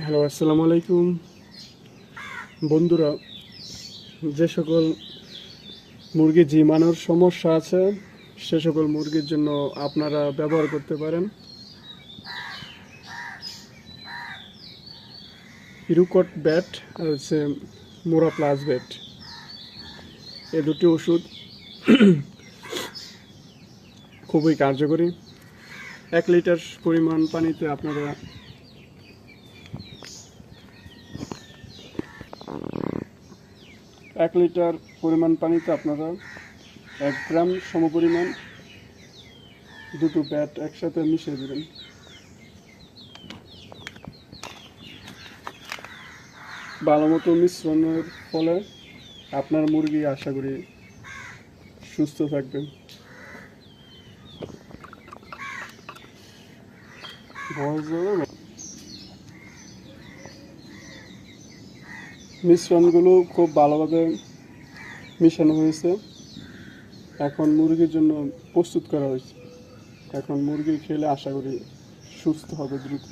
Hello, আসসালামু আলাইকুম বন্ধুরা। যে সকল মুরগি জিমানোর সমস্যা আছে সে সকল মুরগির জন্য আপনারা ব্যবহার করতে পারেন ইরুকট ব্যাট আর হচ্ছে মোরা প্লাস ব্যাট। এই দুটি ওষুধ খুবই কার্যকরী। 1 লিটার পরিমাণ পানিতে আপনারা 1 লিটার পরিমাণ পানিতে আপনারা 1 গ্রাম সমপরিমাণ দুটো ব্যাট একসাথে মিশিয়ে দেবেন। ভালো মতো মিশ্রণের ফলে আপনার মুরগি আশা করি সুস্থ থাকবে। মিশ্রণগুলো খুব ভালোভাবে মিশানো হয়েছে, এখন মুরগির জন্য প্রস্তুত করা হয়েছে। এখন মুরগি খেলে আশা করি সুস্থ হবে দ্রুত।